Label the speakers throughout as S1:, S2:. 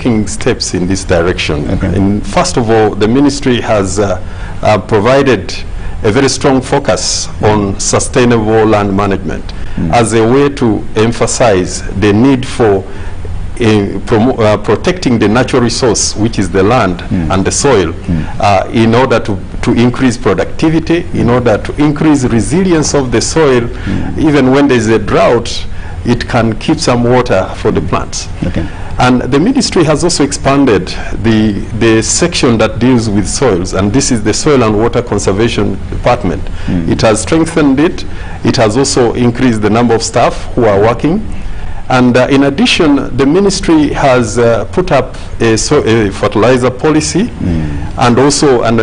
S1: taking steps in this direction. And first of all, the ministry has provided a very strong focus on sustainable land management as a way to emphasize the need for protecting the natural resource, which is the land and the soil, in order to increase productivity, in order to increase resilience of the soil. Even when there is a drought, it can keep some water for the plants. And the ministry has also expanded the section that deals with soils, and this is the Soil and Water Conservation Department. It has strengthened it. It has also increased the number of staff who are working. And in addition, the ministry has put up a fertilizer policy and also an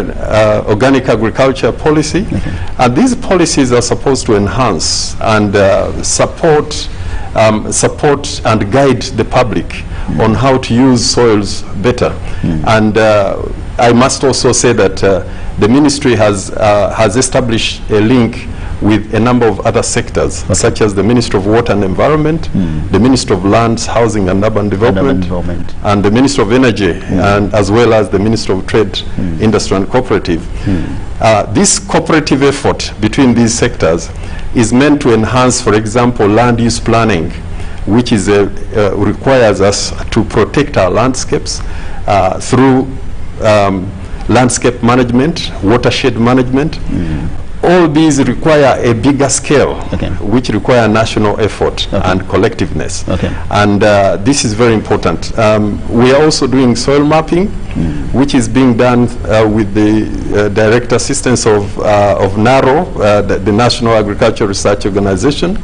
S1: organic agriculture policy. And these policies are supposed to enhance and support and guide the public on how to use soils better. And I must also say that the ministry has established a link with a number of other sectors, such as the Ministry of Water and Environment, the Ministry of Lands, Housing and Urban Development, and the Ministry of Energy, and as well as the Ministry of Trade, Industry and Cooperative. This cooperative effort between these sectors is meant to enhance, for example, land use planning, which is requires us to protect our landscapes through landscape management, watershed management. All these require a bigger scale, which require national effort and collectiveness. And this is very important. We are also doing soil mapping, which is being done with the direct assistance of NARO, the National Agricultural Research Organization,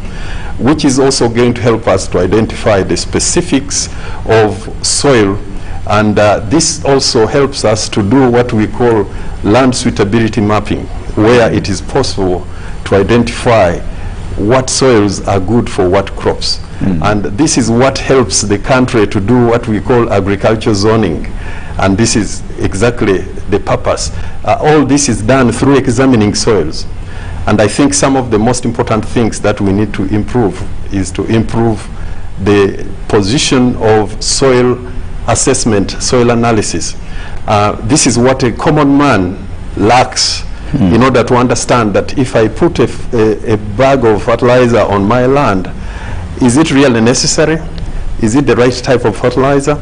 S1: which is also going to help us to identify the specifics of soil. And this also helps us to do what we call land suitability mapping, where it is possible to identify what soils are good for what crops. And this is what helps the country to do what we call agriculture zoning. And this is exactly the purpose. All this is done through examining soils. And I think some of the most important things that we need to improve is to improve the position of soil assessment, soil analysis. This is what a common man lacks in order to understand that if I put a bag of fertilizer on my land, is it really necessary? Is it the right type of fertilizer?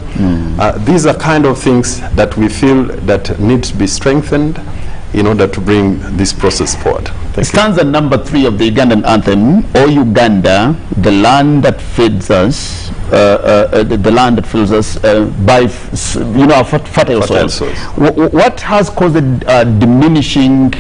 S1: These are kind of things that we feel that need to be strengthened in order to bring this process forward.
S2: Stanza number 3 of the Ugandan anthem: O Uganda, the land that feeds us, the land that fills us by, fertile soils. What has caused the diminishing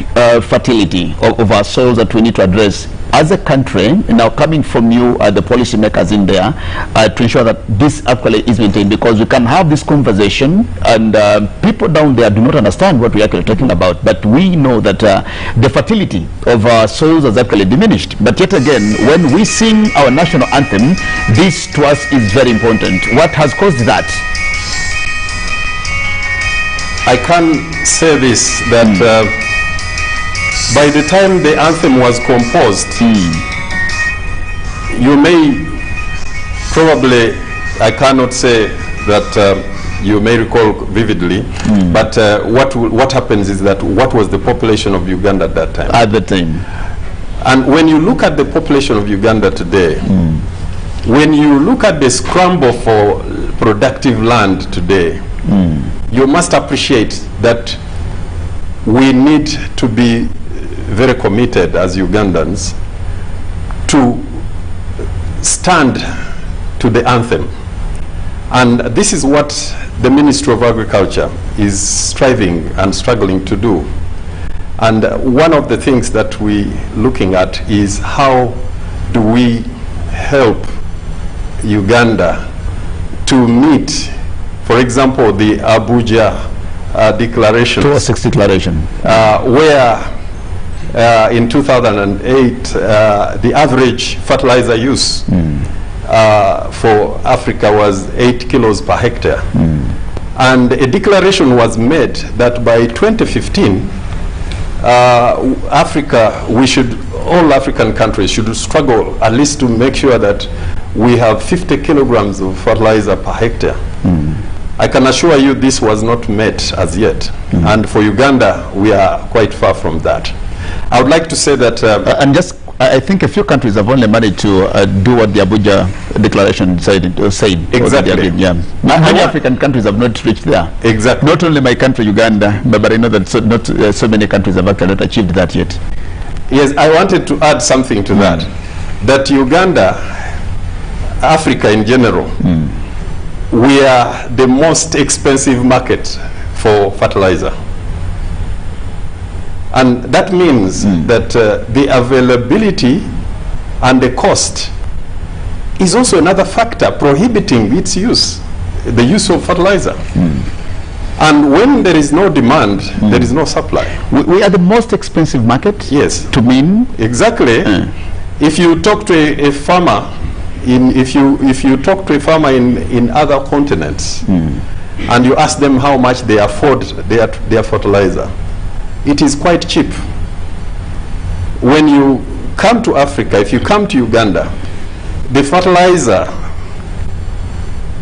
S2: fertility of our soils that we need to address as a country, now coming from you, the policymakers in there, to ensure that this actually is maintained? Because we can have this conversation and people down there do not understand what we are actually talking about, but we know that the fertility of our soils has actually diminished. But yet again, when we sing our national anthem, this to us is very important. What has caused that?
S1: I can say this, that by the time the anthem was composed, you may probably, I cannot say that you may recall vividly, but what happens is that what was the population of Uganda at that time?
S2: At the time.
S1: And when you look at the population of Uganda today, when you look at the scramble for productive land today, you must appreciate that we need to be very committed as Ugandans to stand to the anthem. And this is what the Ministry of Agriculture is striving and struggling to do. And one of the things that we're looking at is how do we help Uganda to meet, for example, the Abuja Declaration.
S2: 206 Declaration.
S1: Where in 2008, the average fertilizer use for Africa was 8 kilos per hectare. And a declaration was made that by 2015, Africa, all African countries should struggle at least to make sure that we have 50 kilograms of fertilizer per hectare. I can assure you this was not met as yet. And for Uganda, we are quite far from that. I would like to say that...
S2: and just, I think a few countries have only managed to do what the Abuja Declaration said.
S1: Exactly.
S2: Yeah. Many African countries have not reached there.
S1: Exactly.
S2: Not only my country, Uganda, but I know that so many countries have actually not achieved that yet.
S1: Yes, I wanted to add something to that. That Uganda, Africa in general, we are the most expensive market for fertilizer. And that means that the availability and the cost is also another factor prohibiting its use, the use of fertilizer. And when there is no demand, there is no supply.
S2: We are the most expensive market?
S1: Yes.
S2: To mean?
S1: Exactly. If you talk to a farmer, if you talk to a farmer in other continents, and you ask them how much they afford their fertilizer, it is quite cheap. When you come to Africa, if you come to Uganda, the fertilizer,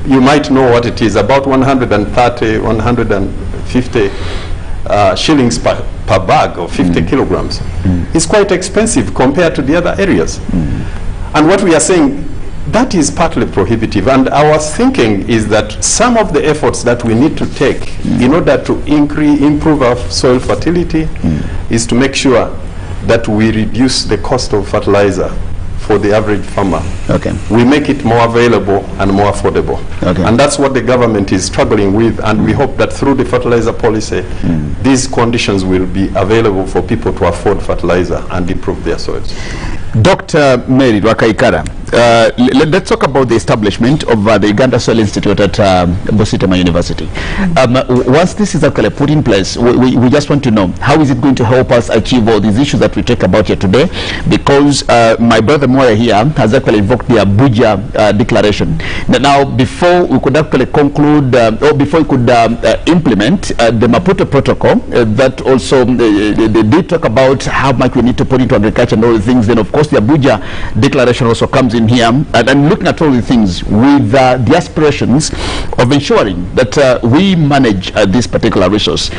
S1: you might know what it is, about 130, 150 shillings per bag of 50 kilograms. It's quite expensive compared to the other areas. And what we are saying, that is partly prohibitive. And our thinking is that some of the efforts that we need to take in order to improve our soil fertility is to make sure that we reduce the cost of fertilizer for the average farmer.
S2: Okay.
S1: We make it more available and more affordable.
S2: Okay.
S1: And that's what the government is struggling with, and we hope that through the fertilizer policy, these conditions will be available for people to afford fertilizer and improve their soils.
S2: Dr. Mary Rwakaikara, let's talk about the establishment of the Uganda Soil Institute at Bositema University. Once this is actually put in place, we just want to know, how is it going to help us achieve all these issues that we talk about here today? Because my brother Moya here has actually invoked the Abuja Declaration. Now, before we could actually conclude, or before we could implement the Maputo Protocol, that also they did talk about how much we need to put into agriculture and all the things, then of course the Abuja Declaration also comes in here, and looking at all the things with the aspirations of ensuring that we manage this particular resource.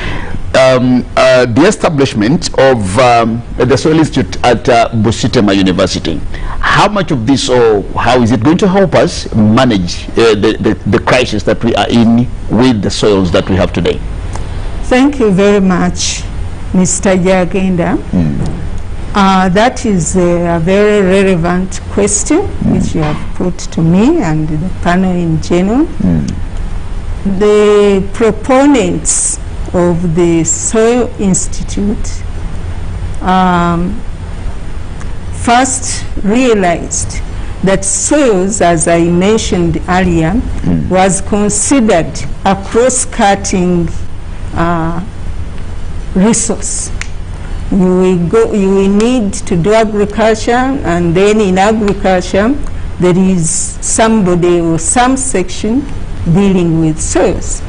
S2: The establishment of the Soil Institute at Bositema University, how much of this, or how is it going to help us manage the crisis that we are in with the soils that we have today?
S3: Thank you very much, Mr. Jagenda. That is a very relevant question which you have put to me and the panel in general. The proponents of the Soil Institute first realized that soils, as I mentioned earlier, was considered a cross-cutting resource. You will need to do agriculture, and then in agriculture there is somebody or some section dealing with soils.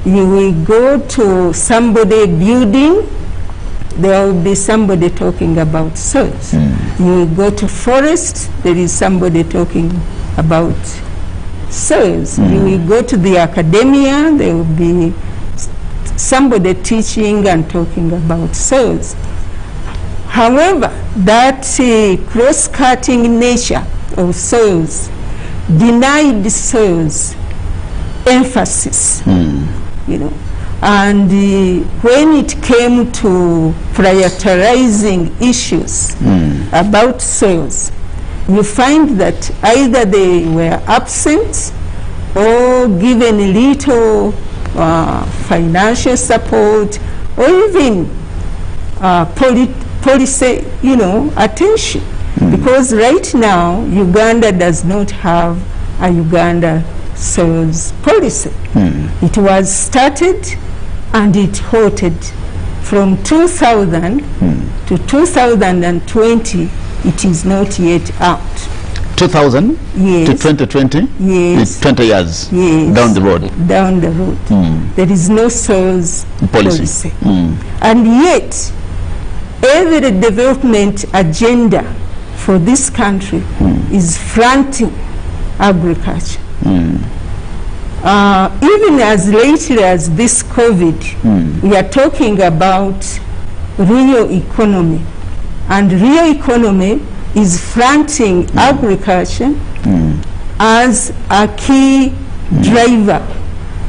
S3: You will go to somebody building, there will be somebody talking about soils. You will go to forest, there is somebody talking about soils. You will go to the academia, there will be somebody teaching and talking about soils. However, that cross-cutting nature of soils denied soils emphasis, you know. And when it came to prioritizing issues about soils, you find that either they were absent or given little financial support, or even policy, you know, attention. Because right now, Uganda does not have a Uganda soils policy. It was started and it halted from 2000 to 2020. It is not yet out.
S2: 2000
S3: Yes.
S2: to 2020?
S3: Yes.
S2: It's 20 years
S3: Yes.
S2: down the road.
S3: Down the road. There is no soils policy. And yet, every development agenda for this country is fronting agriculture. Even as lately as this COVID, we are talking about real economy. And real economy is fronting agriculture as a key driver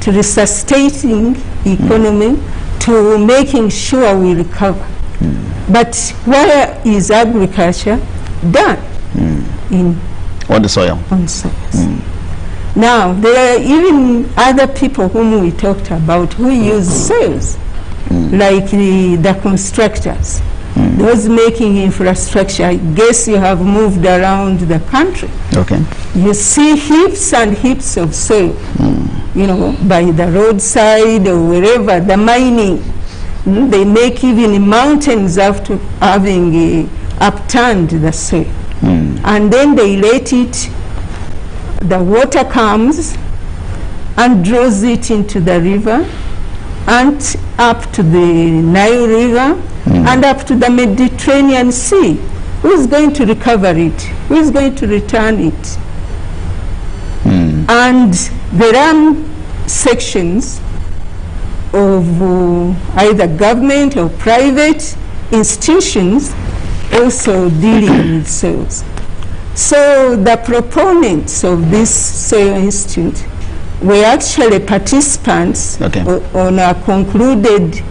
S3: to resuscitating economy, to making sure we recover. But where is agriculture done?
S2: On the soil.
S3: On soils. Now, there are even other people whom we talked about who use soils, like the constructors, those making infrastructure. I guess you have moved around the country.
S2: Okay.
S3: You see heaps and heaps of soil, you know, by the roadside or wherever, the mining. They make even mountains after having upturned the soil. And then they let it, the water comes and draws it into the river and up to the Nile River and up to the Mediterranean Sea. Who is going to recover it? Who is going to return it? And there are sections of either government or private institutions also dealing with soils. So the proponents of this Soil Institute were actually participants on a concluded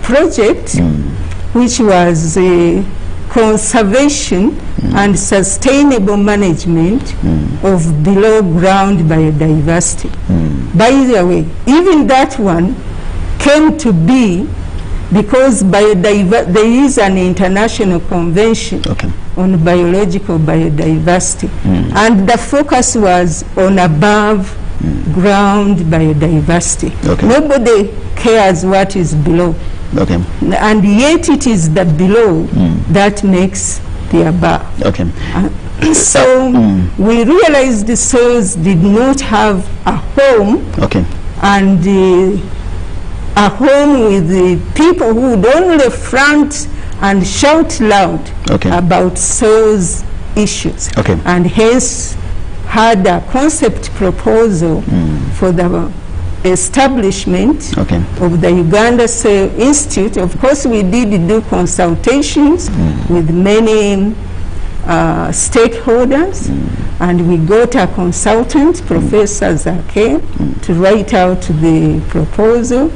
S3: project which was conservation and sustainable management of below ground biodiversity. By the way, even that one came to be because there is an international convention on biological biodiversity, and the focus was on above ground biodiversity. Nobody cares what is below, and yet it is the below that makes the above. So we realized the soils did not have a home, and a home with the people who would only front and shout loud about soils issues, and hence had a concept proposal for the establishment of the Uganda Soil Institute. Of course, we did do consultations with many stakeholders, and we got a consultant, Professor Zake, to write out the proposal,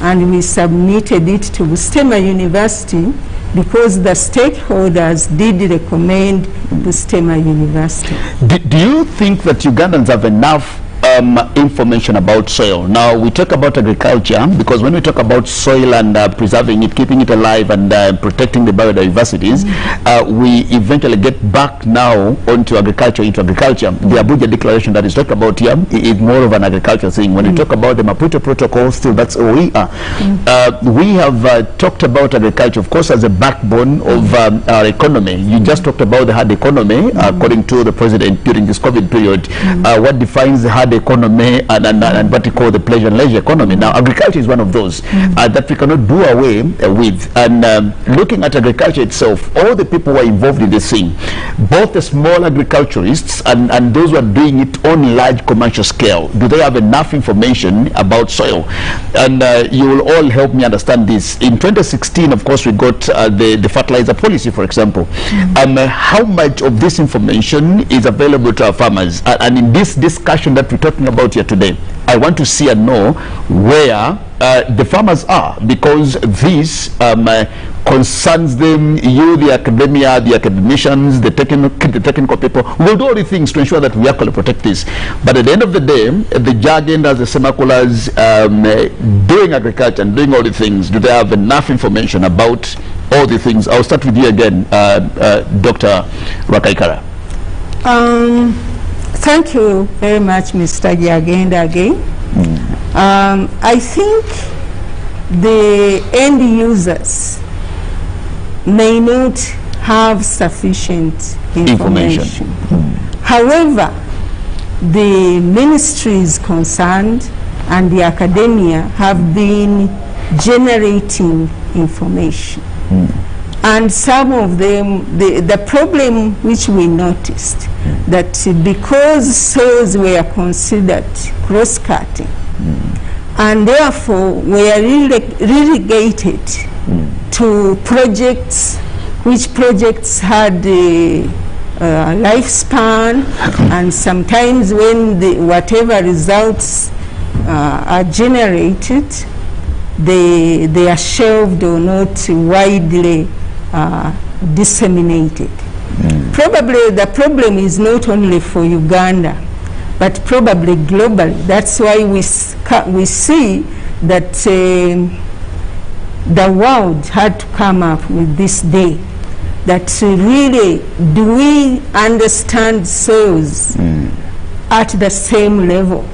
S3: and we submitted it to Bustema University because the stakeholders did recommend Bustema University.
S2: Do you think that Ugandans have enough information about soil? Now, we talk about agriculture because when we talk about soil and preserving it, keeping it alive and protecting the biodiversities, we eventually get back now onto agriculture, The Abuja Declaration that is talked about here is more of an agriculture thing. When we talk about the Maputo Protocol, still that's all we are. We have talked about agriculture, of course, as a backbone of our economy. You just talked about the hard economy, according to the president during this COVID period. What defines the hard economy and what we call the pleasure and leisure economy? Now, agriculture is one of those that we cannot do away with. And looking at agriculture itself, all the people who are involved in this thing, both the small agriculturists and those who are doing it on large commercial scale, do they have enough information about soil? And you will all help me understand this. In 2016, of course, we got the fertilizer policy, for example. How much of this information is available to our farmers? And in this discussion that we're talking about here today, I want to see and know where the farmers are, because this concerns them, you, the academia, the academicians, the technical people. We'll do all the things to ensure that we actually protect this. But at the end of the day, the jargon as the semakulas doing agriculture and doing all the things, do they have enough information about all the things? I'll start with you again, Dr. Rakaikara.
S3: Thank you very much, Mr. Jagenda again. I think the end users may not have sufficient information. However, the ministries concerned and the academia have been generating information. And some of them, the problem which we noticed, that because soils were considered cross-cutting, and therefore were relegated to projects, which projects had a lifespan, and sometimes when whatever results are generated, they are shelved or not widely disseminated. Probably the problem is not only for Uganda, but probably globally. That's why we see that the world had to come up with this day, that really, do we understand soils at the same level?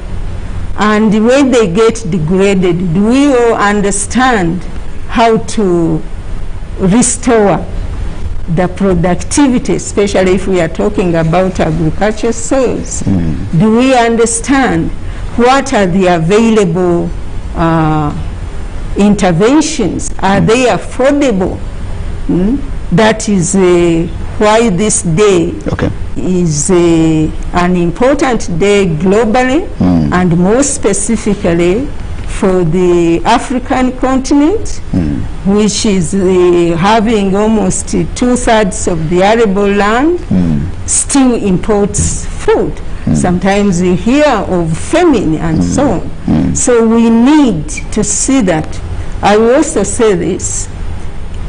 S3: And when they get degraded, do we all understand how to restore the productivity, especially if we are talking about agricultural soils? Do we understand what are the available interventions? Are they affordable? That is why this day is an important day globally, and more specifically for the African continent, which is having almost 2/3 of the arable land, still imports food. Sometimes you hear of famine and so on. So we need to see that. I will also say this,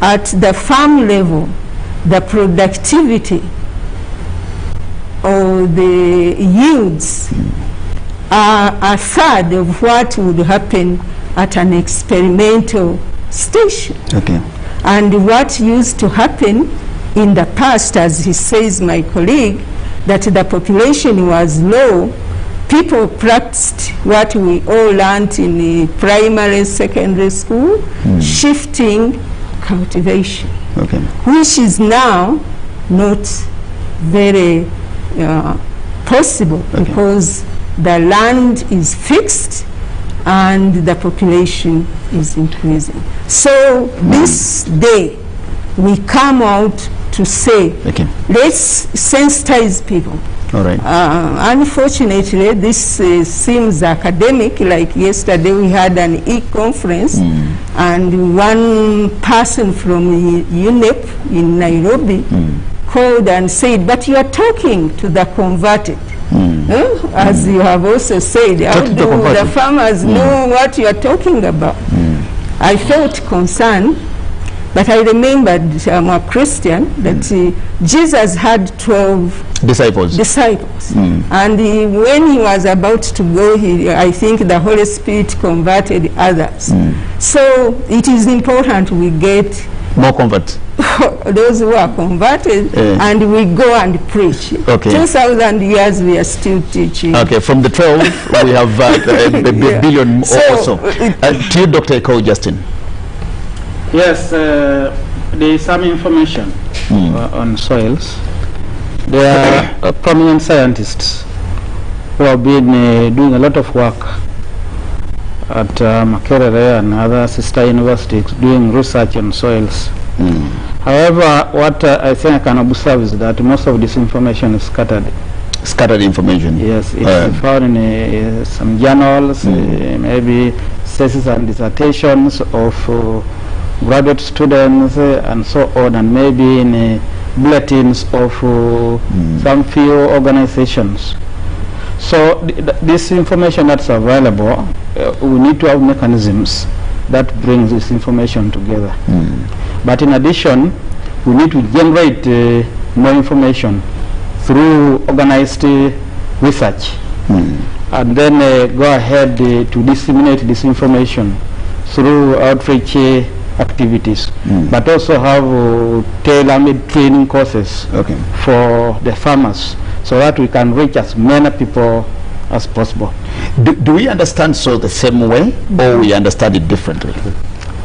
S3: at the farm level, the productivity or the yields are a third of what would happen at an experimental station. And what used to happen in the past, as he says, my colleague, that the population was low, people practiced what we all learned in the primary, secondary school, shifting cultivation, which is now not very possible, because the land is fixed and the population is increasing. So this day we come out to say, let's sensitize people. Unfortunately, this seems academic. Like yesterday we had an e-conference, and one person from UNEP in Nairobi called and said, but you are talking to the converted. As you have also said, how do the farmers know what you are talking about? I felt concerned, but I remembered, I'm a Christian, that Jesus had 12 disciples. And when he was about to go, I think the Holy Spirit converted others. So it is important we get
S2: more converts,
S3: those who are converted, and we go and preach. 2,000 years we are still teaching.
S2: From the 12 we have a billion also. To you, Dr. Eko Justin.
S4: Yes, there is some information on soils. There are prominent scientists who have been doing a lot of work at Makerere and other sister universities doing research on soils. However, what I think I can observe is that most of this information is scattered.
S2: Scattered information?
S4: Yes, it's found in some journals, maybe theses and dissertations of graduate students and so on, and maybe in bulletins of some few organizations. So this information that's available, we need to have mechanisms that brings this information together. But in addition, we need to generate more information through organized research, and then go ahead to disseminate this information through outreach activities, but also have tailor-made training courses for the farmers, so that we can reach as many people as possible.
S2: Do we understand soil the same way, or we understand it differently?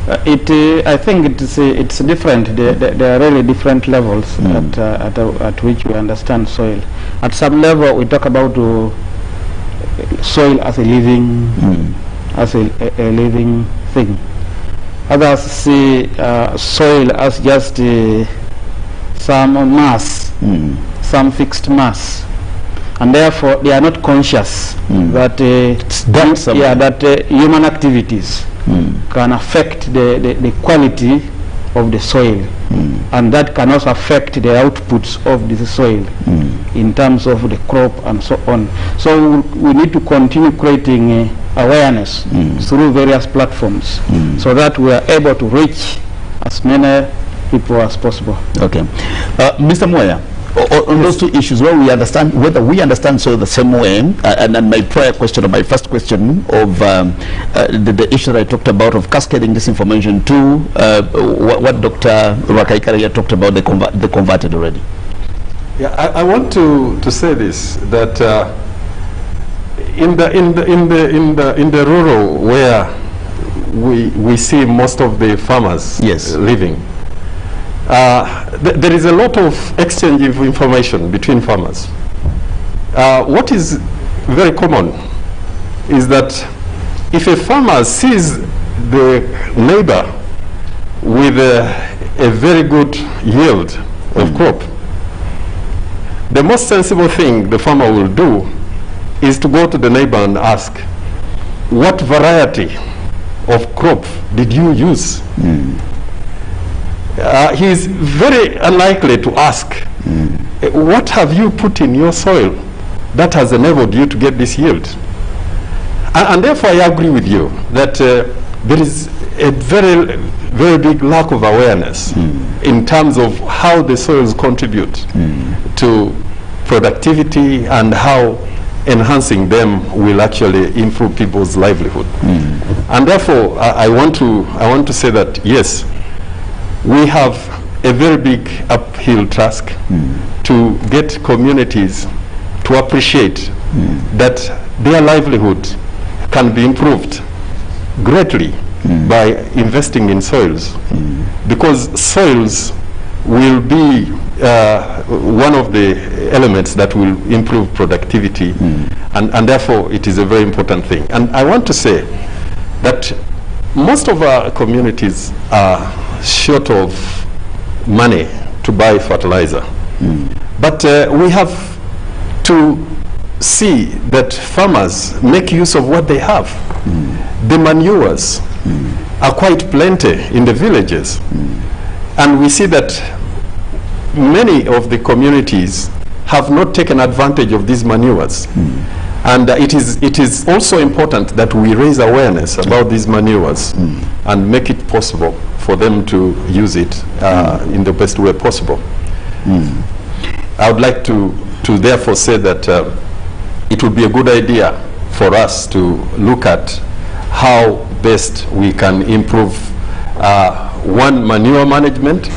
S4: I think it's different. There are really different levels at which we understand soil. At some level, we talk about soil as a living, as a living thing. Others see soil as just some mass, some fixed mass, and therefore they are not conscious that human activities can affect the quality of the soil, and that can also affect the outputs of the soil in terms of the crop and so on. So we need to continue creating awareness through various platforms so that we are able to reach as many people as possible. Okay.
S2: Mr. Moya, on those two issues, whether we understand soil the same way, and then my prior question, or my first question of the issue that I talked about of cascading this information to what Dr. Rakaikaria talked about, the converted already.
S1: Yeah, I want to say this, that in the rural where we see most of the farmers living, there is a lot of exchange of information between farmers. What is very common is that if a farmer sees the neighbor with a very good yield of crop, the most sensible thing the farmer will do is to go to the neighbor and ask, what variety of crop did you use? He is very unlikely to ask, what have you put in your soil that has enabled you to get this yield? And therefore I agree with you that there is a very, very big lack of awareness in terms of how the soils contribute to productivity and how enhancing them will actually improve people's livelihood. And therefore I want to say that yes, we have a very big uphill task to get communities to appreciate that their livelihood can be improved greatly by investing in soils, because soils will be one of the elements that will improve productivity, and therefore it is a very important thing. And I want to say that most of our communities are short of money to buy fertilizer, but we have to see that farmers make use of what they have. The manures are quite plenty in the villages, and we see that many of the communities have not taken advantage of these manures. And it is also important that we raise awareness about these manures and make it possible for them to use it in the best way possible. I would like to therefore say that it would be a good idea for us to look at how best we can improve one, manure management.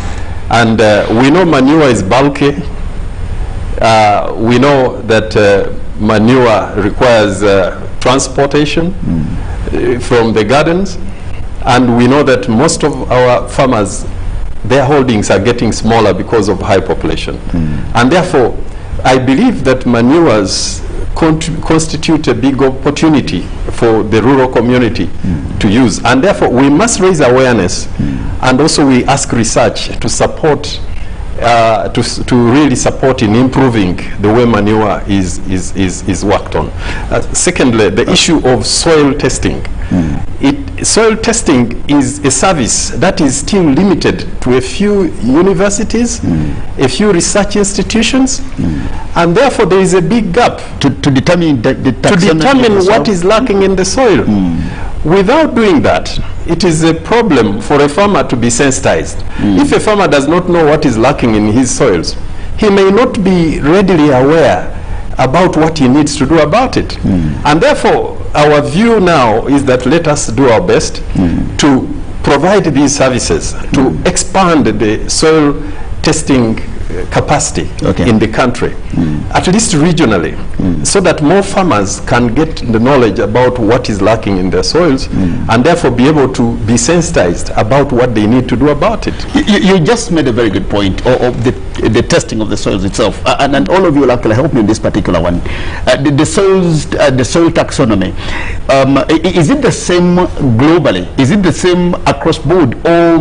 S1: And we know manure is bulky. We know that manure requires transportation from the gardens, and we know that most of our farmers, their holdings are getting smaller because of high population. And therefore I believe that manures constitute a big opportunity for the rural community to use, and therefore we must raise awareness, and also we ask research to support to really support in improving the way manure is worked on. Secondly, the issue of soil testing. Soil testing is a service that is still limited to a few universities, a few research institutions, and therefore there is a big gap
S2: to determine
S1: what is lacking in the soil. Without doing that, it is a problem for a farmer to be sensitized. If a farmer does not know what is lacking in his soils, he may not be readily aware about what he needs to do about it. And therefore, our view now is that let us do our best to provide these services, to expand the soil testing capacity in the country, at least regionally. so that more farmers can get the knowledge about what is lacking in their soils, and therefore be able to be sensitized about what they need to do about it.
S2: You just made a very good point of the testing of the soils itself, and all of you will actually help me in this particular one. The soil taxonomy, is it the same globally? Is it the same across board, or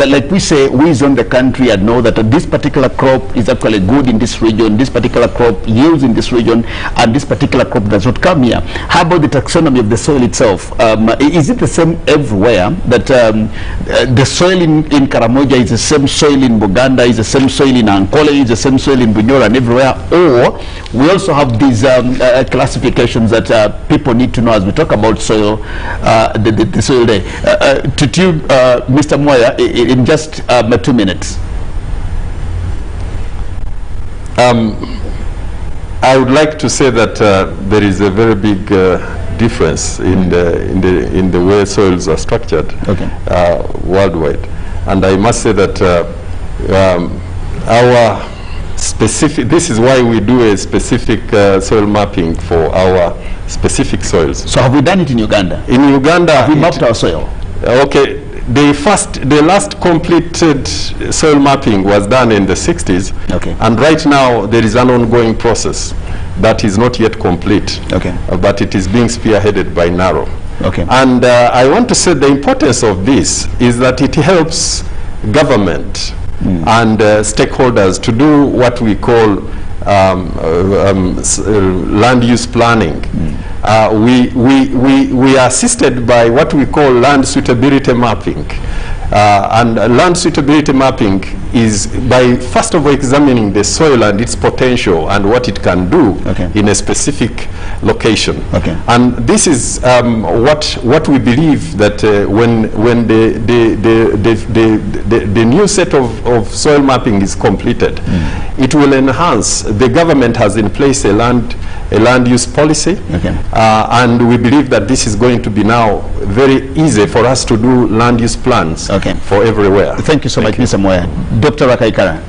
S2: like we say, we zone the country and know that this particular crop is actually good in this region, this particular crop yields in this region, and this particular crop does not come here? How about the taxonomy of the soil itself? Is it the same everywhere, that the soil in Karamoja is the same soil in Buganda, is the same soil in Ankole, is the same soil in Bunyoro and everywhere? Or we also have these classifications that people need to know as we talk about soil, the soil day. To you, Mr. Moya, in just 2 minutes.
S1: I would like to say that there is a very big difference in the way soils are structured worldwide, and I must say that our specific, this is why we do a specific soil mapping for our specific soils.
S2: So have we done it in Uganda?
S1: In Uganda,
S2: have we mapped our soil?
S1: Okay. The last completed soil mapping was done in the 60s, and right now there is an ongoing process that is not yet complete, but it is being spearheaded by NARO. And I want to say the importance of this is that it helps government and stakeholders to do what we call land use planning. We are assisted by what we call land suitability mapping. And land suitability mapping is by first of all examining the soil and its potential and what it can do in a specific location. And this is what we believe that when the new set of soil mapping is completed, it will enhance. The government has in place a land use policy, and we believe that this is going to be now very easy for us to do land use plans for everywhere.
S2: Thank you so much, Mr. Moya. Dr. Rakaikara,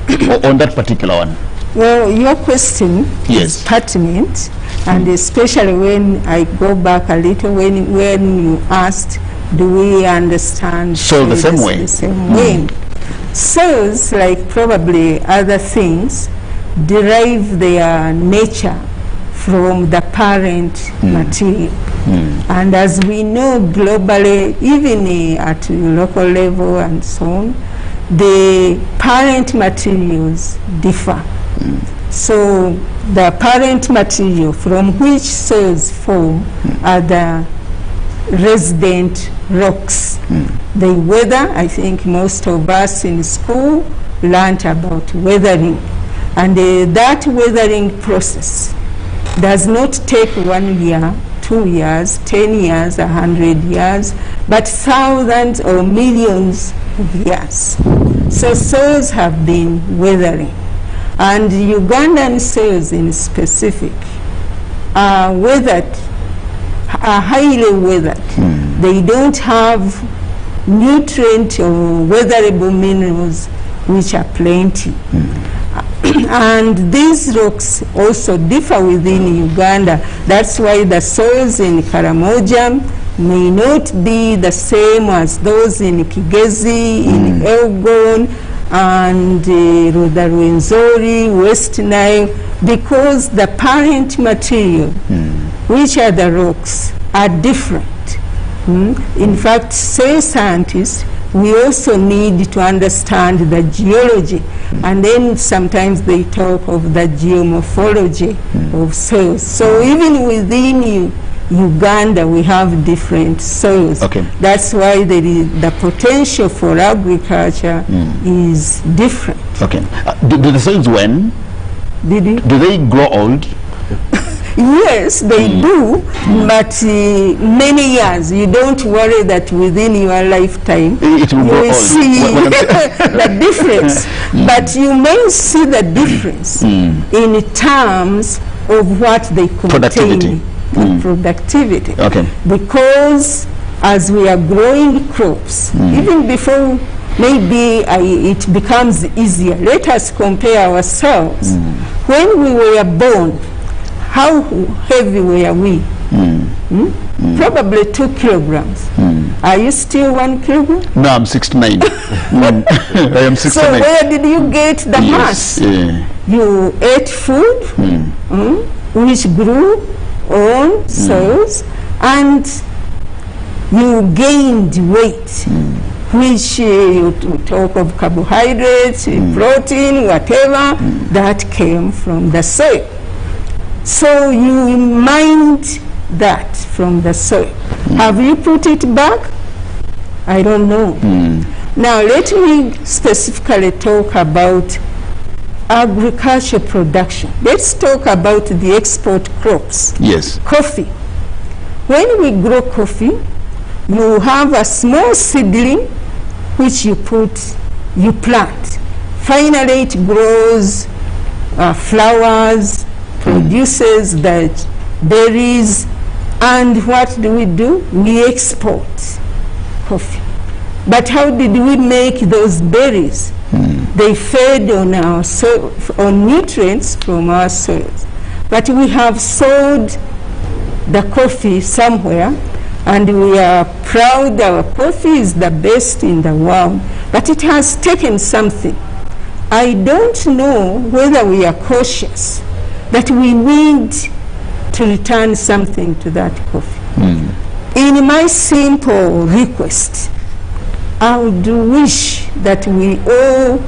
S2: on that particular one.
S3: Well, your question is pertinent, and especially when I go back a little, when you asked, do we understand
S2: soil the same way?
S3: The same way. Soils, like probably other things, derive their nature from the parent material. And as we know globally, even at local level and so on, the parent materials differ. So the parent material from which soils form are the resident rocks. They weather. I think most of us in school learned about weathering. And that weathering process does not take 1 year, 2 years, 10 years, 100 years, but thousands or millions of years. So soils have been weathering. And Ugandan soils in specific are weathered, are highly weathered. They don't have nutrient or weatherable minerals which are plenty. And these rocks also differ within Uganda. That's why the soils in Karamoja may not be the same as those in Kigezi, in Elgon, and Rwenzori, West Nile, because the parent material, which are the rocks, are different. In fact, soil scientists, we also need to understand the geology, and then sometimes they talk of the geomorphology of soils. So even within Uganda, we have different soils. That's why the potential for agriculture is different.
S2: Do the soils wane? Do they grow old?
S3: Yes, they do, but many years. You don't worry that within your lifetime
S2: it will
S3: you
S2: grow
S3: will
S2: old.
S3: see the difference. But you may see the difference in terms of what they contain. Productivity. Because as we are growing crops, even before maybe it becomes easier, let us compare ourselves. When we were born, how heavy were we? Probably 2 kilograms. Are you still 1 kilogram?
S2: No, I'm 69. I am 69.
S3: So where did you get the mass? You ate food which grew on soils, and you gained weight, which you talk of carbohydrates, protein, whatever, that came from the soil. So you mined that from the soil. Have you put it back? I don't know. Now let me specifically talk about agriculture production. Let's talk about the export crops.
S2: Yes.
S3: Coffee. When we grow coffee, you have a small seedling which you plant. Finally it grows flowers, produces the berries, and what do? We export coffee. But how did we make those berries? They fed on our soil, on nutrients from our soils. But we have sold the coffee somewhere, and we are proud our coffee is the best in the world, but it has taken something. I don't know whether we are cautious that we need to return something to that coffee. In my simple request, I would wish that we all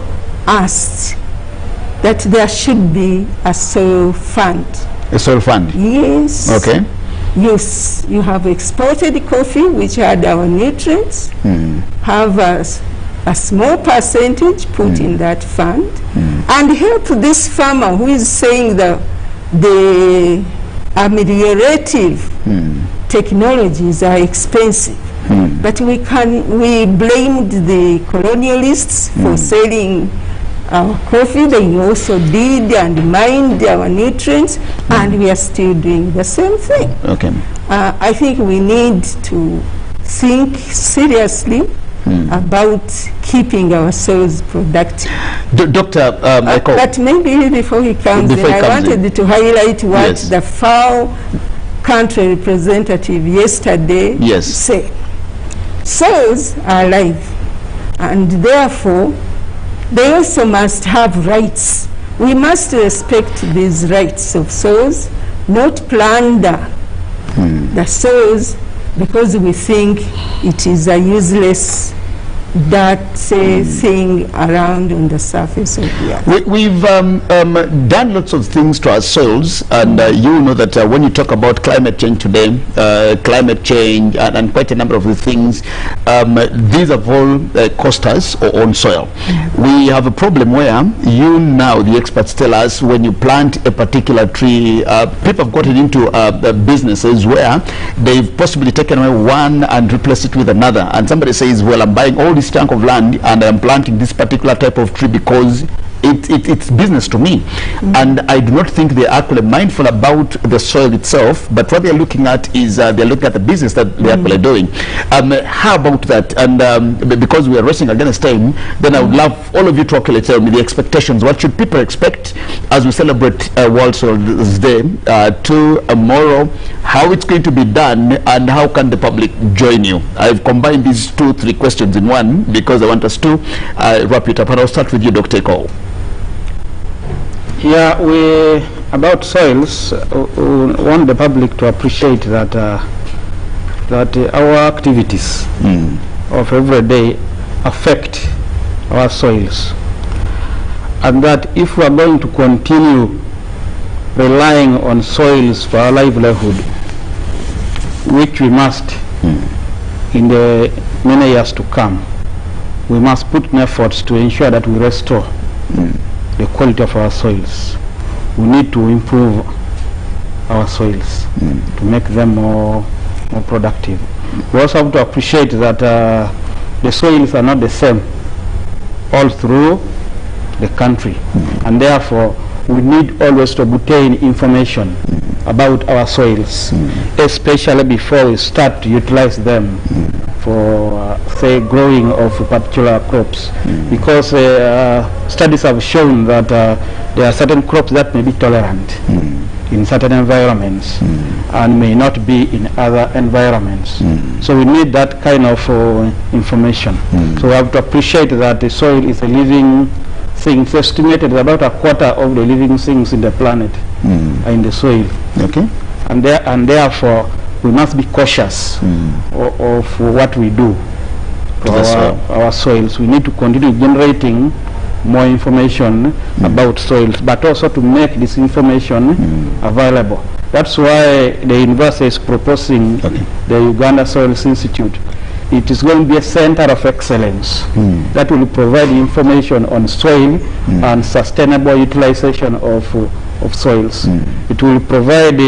S3: asked that there should be a soil fund.
S2: A soil fund?
S3: Yes.
S2: Okay.
S3: Yes, you have exported coffee which had our nutrients, have a small percentage put in that fund, and help this farmer who is saying the ameliorative technologies are expensive. But we blamed the colonialists for selling our coffee. They also did and mined our nutrients, and we are still doing the same thing.
S2: Okay.
S3: I think we need to think seriously about keeping our soils productive.
S2: Dr. Eko.
S3: But maybe before he comes in, I wanted to highlight what the FAO country representative yesterday said. Soils are alive, and therefore they also must have rights. We must respect these rights of soils, not plunder the soils because we think it is a useless thing around on the surface of the earth.
S2: We've done lots of things to our soils, and you know that when you talk about climate change today, climate change and quite a number of the things, these have all cost us our own soil. We have a problem where the experts tell us when you plant a particular tree, people have gotten into businesses where they've possibly taken away one and replaced it with another, and somebody says, well, I'm buying all this chunk of land and I'm planting this particular type of tree because it's business to me. And I do not think they're actually mindful about the soil itself, but what they're looking at is they're looking at the business that they're actually doing. How about that? And because we are racing against time, then I would love all of you to actually tell me the expectations. What should people expect as we celebrate World Soils Day to tomorrow, how it's going to be done, and how can the public join you? I've combined these 2-3 questions in one because I want us to wrap it up, and I'll start with you, Dr. Eko.
S4: Yeah, about soils, we want the public to appreciate that our activities of every day affect our soils, and that if we are going to continue relying on soils for our livelihood, which we must in the many years to come, we must put in efforts to ensure that we restore the quality of our soils. We need to improve our soils to make them more productive. We also have to appreciate that the soils are not the same all through the country, and therefore we need always to obtain information about our soils, especially before we start to utilize them for say growing of particular crops, because studies have shown that there are certain crops that may be tolerant in certain environments and may not be in other environments. So we need that kind of information. So we have to appreciate that the soil is a living thing. It's estimated that about a quarter of the living things in the planet are in the soil.
S2: Okay.
S4: And therefore we must be cautious of what we do to our soils. We need to continue generating more information about soils, but also to make this information available. That's why the university is proposing the Uganda Soils Institute. It is going to be a center of excellence that will provide information on soil and sustainable utilization of soils. It will provide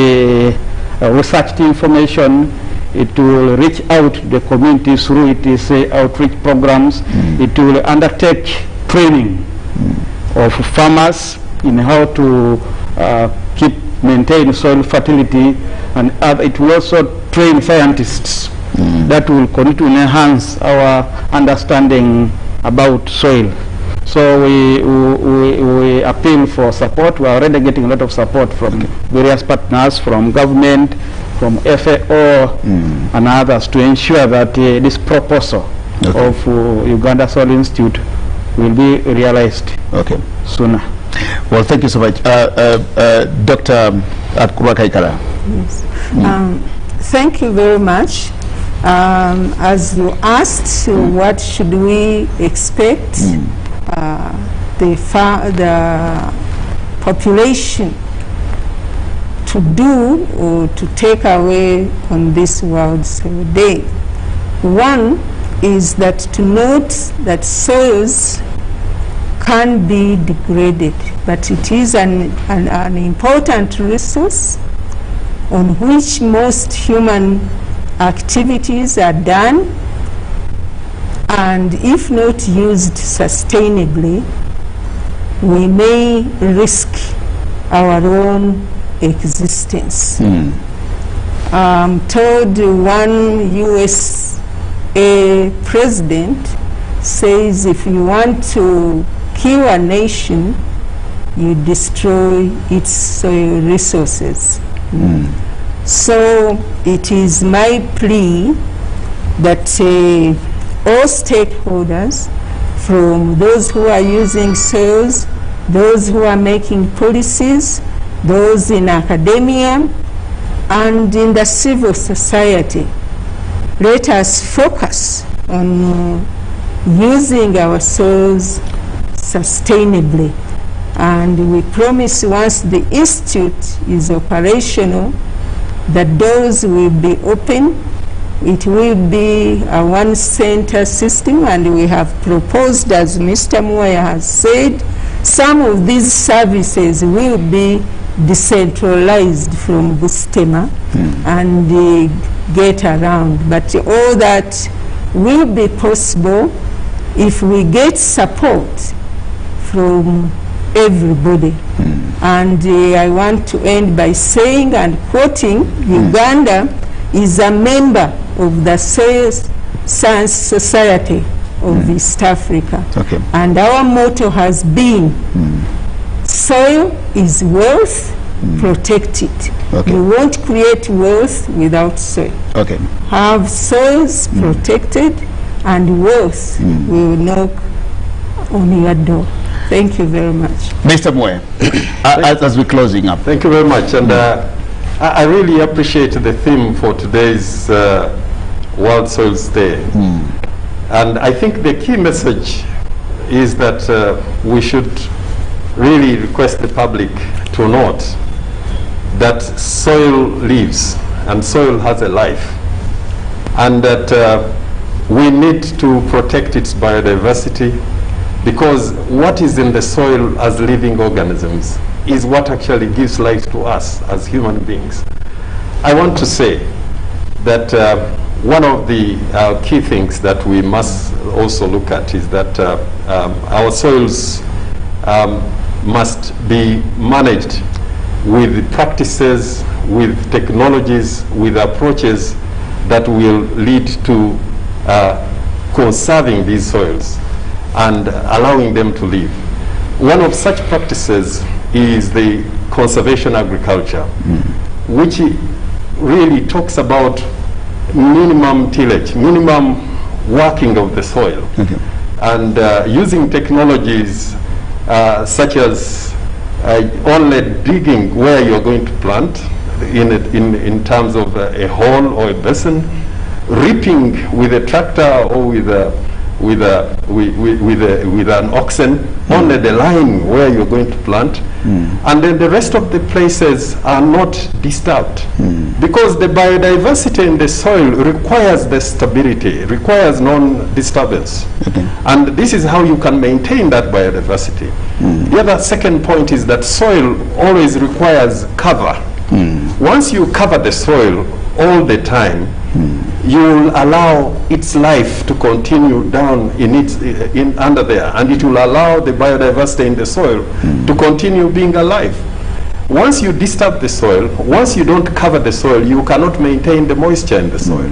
S4: research information. It will reach out to the communities through its outreach programs. It will undertake training of farmers in how to maintain soil fertility, and it will also train scientists that will continue to enhance our understanding about soil. So we appeal for support. We are already getting a lot of support from various partners, from government, from FAO and others, to ensure that this proposal of Uganda Soil Institute will be realized sooner.
S2: Well, thank you so much. Dr. Atkurakaikala.
S3: Yes. Thank you very much. As you asked, what should we expect the population to do or to take away on this World Soil Day? One is that to note that soils can be degraded, but it is an important resource on which most human activities are done, and if not used sustainably, we may risk our own existence. I'm told one USA president says if you want to kill a nation, you destroy its soil resources. So it is my plea that all stakeholders, from those who are using soils, those who are making policies, those in academia, and in the civil society, let us focus on using our soils sustainably. And we promise once the institute is operational, the doors will be open. It will be a one-center system, and we have proposed, as Mr. Moya has said, some of these services will be decentralized from Bustema and get around. But all that will be possible if we get support from everybody. And I want to end by saying and quoting, Uganda is a member of the Soil Science Society of East Africa. And our motto has been, soil is wealth, protect it. You won't create wealth without soil. Have soils protected, and wealth will knock on your door. Thank you very much.
S2: Mr. Moe, as we're closing up.
S1: Thank you very much. And I really appreciate the theme for today's World Soils Day. And I think the key message is that we should really request the public to note that soil lives and soil has a life, and that we need to protect its biodiversity, because what is in the soil as living organisms is what actually gives life to us as human beings. I want to say that one of the key things that we must also look at is that our soils must be managed with practices, with technologies, with approaches that will lead to conserving these soils and allowing them to live. One of such practices is the conservation agriculture, which really talks about minimum tillage, minimum working of the soil, and using technologies such as only digging where you're going to plant in terms of a hole or a basin, reaping with a tractor or with an oxen, only the line where you're going to plant, and then the rest of the places are not disturbed, because the biodiversity in the soil requires the stability, requires non-disturbance, and this is how you can maintain that biodiversity. The other second point is that soil always requires cover. Once you cover the soil all the time, you will allow its life to continue down under there, and it will allow the biodiversity in the soil to continue being alive. Once you disturb the soil, once you don't cover the soil, you cannot maintain the moisture in the soil.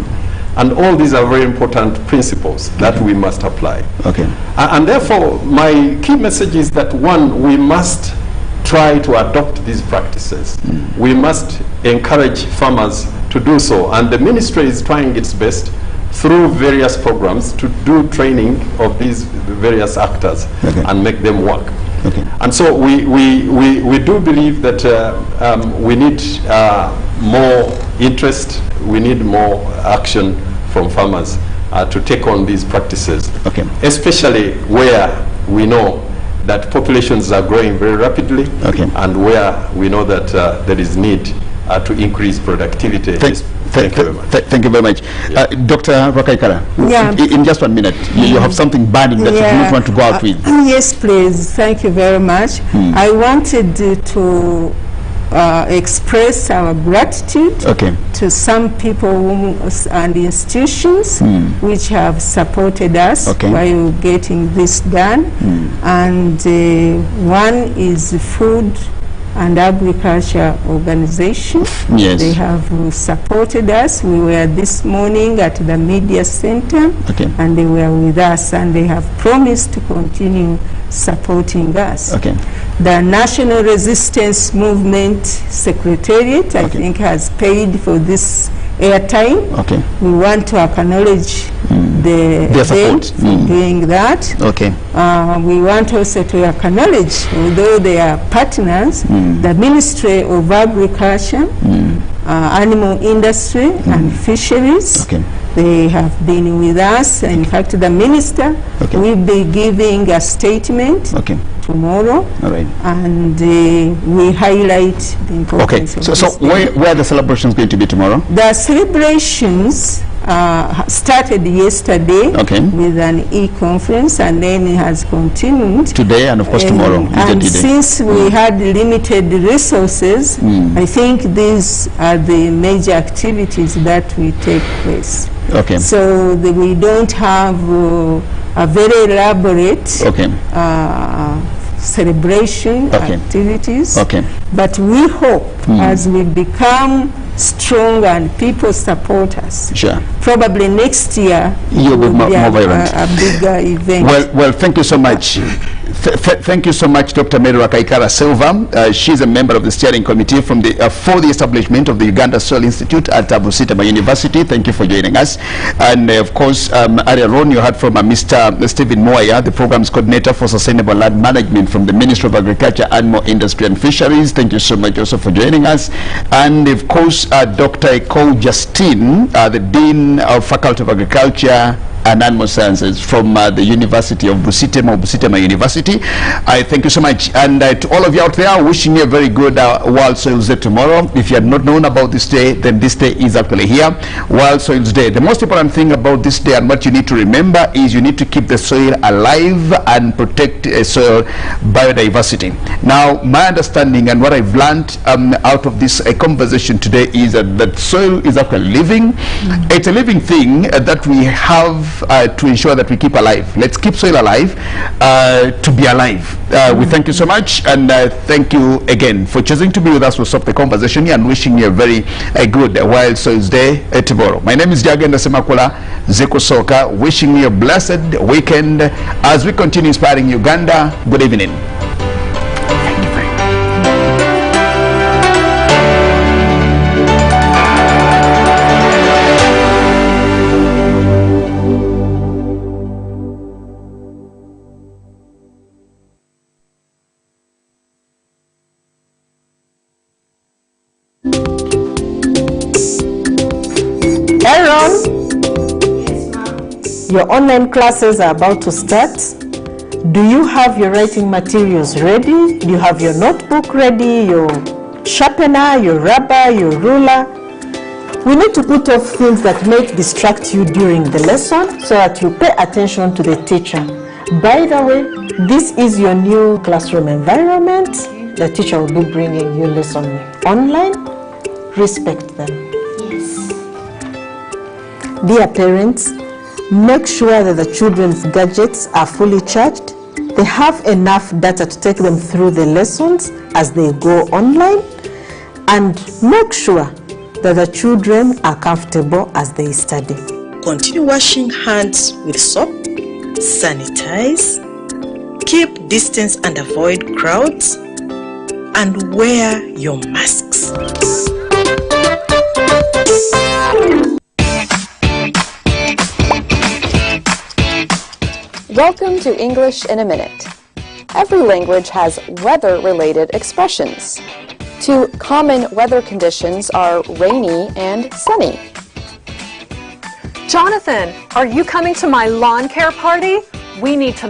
S1: And all these are very important principles that we must apply. And therefore, my key message is that, one, we must try to adopt these practices. We must encourage farmers to do so, and the ministry is trying its best through various programs to do training of these various actors and make them work. And so we do believe that we need more interest, we need more action from farmers to take on these practices, especially where we know that populations are growing very rapidly, and where we know that there is need to increase productivity.
S2: Thank you very much. Thank you very much. Dr. Rakaikara, in just 1 minute, you have something burning that you do not want to go out with.
S3: Yes, please. Thank you very much. I wanted to express our gratitude to some people and institutions which have supported us while getting this done. And one is Food and Agriculture Organization. They have supported us. We were this morning at the Media Center, and they were with us, and they have promised to continue supporting us. The National Resistance Movement Secretariat, I think, has paid for this airtime. We want to acknowledge their support for doing that. We want also to acknowledge, although they are partners, the Ministry of Agriculture, Animal Industry and Fisheries. They have been with us. In fact, the minister will be giving a statement tomorrow, and we highlight the importance of this.
S2: So where are the celebrations going to be tomorrow?
S3: The celebrations started yesterday with an e-conference, and then it has continued
S2: today and of course tomorrow.
S3: And since we had limited resources, I think these are the major activities that will take place. So we don't have a very elaborate celebration activities, but we hope as we become strong and people support us, probably next year
S2: you'll be more vibrant,
S3: a bigger event.
S2: Well, thank you so much. Thank you so much, Dr. Mary Rakaikara Silva. She's a member of the steering committee for the establishment of the Uganda Soil Institute at Busitama University. Thank you for joining us. And of course, earlier on you heard from Mr. Stephen Moya, the programs coordinator for sustainable land management from the Ministry of Agriculture, Animal Industry and Fisheries. Thank you so much also for joining us. And of course, Dr. Eko Justine, the Dean of Faculty of Agriculture and Animal Sciences from the University of Busitama University. I thank you so much. And to all of you out there, wishing you a very good World Soils Day tomorrow. If you had not known about this day, then this day is actually here, World Soils Day. The most important thing about this day and what you need to remember is you need to keep the soil alive and protect soil biodiversity. Now, my understanding and what I've learned out of this conversation today is that soil is actually living. It's a living thing that we have to ensure that we keep alive. Let's keep soil alive to be alive. We thank you so much, and thank you again for choosing to be with us. We'll stop the conversation here and wishing you a very good Wild Soils Day tomorrow. My name is Jagenda Semakula Zeko Soka, wishing you a blessed weekend as we continue inspiring Uganda. Good evening. Thank you very much.
S3: Your online classes are about to start. Do you have your writing materials ready? Do you have your notebook ready, your sharpener, your rubber, your ruler? We need to put off things that may distract you during the lesson so that you pay attention to the teacher. By the way, this is your new classroom environment. The teacher will be bringing you lesson online. Respect them.
S5: Yes.
S3: Dear parents, make sure that the children's gadgets are fully charged. They have enough data to take them through the lessons as they go online. And make sure that the children are comfortable as they study.
S6: Continue washing hands with soap, sanitize, keep distance and avoid crowds, and wear your masks.
S7: Welcome to English in a Minute. Every language has weather-related expressions. Two common weather conditions are rainy and sunny.
S8: Jonathan, are you coming to my lawn care party? We need to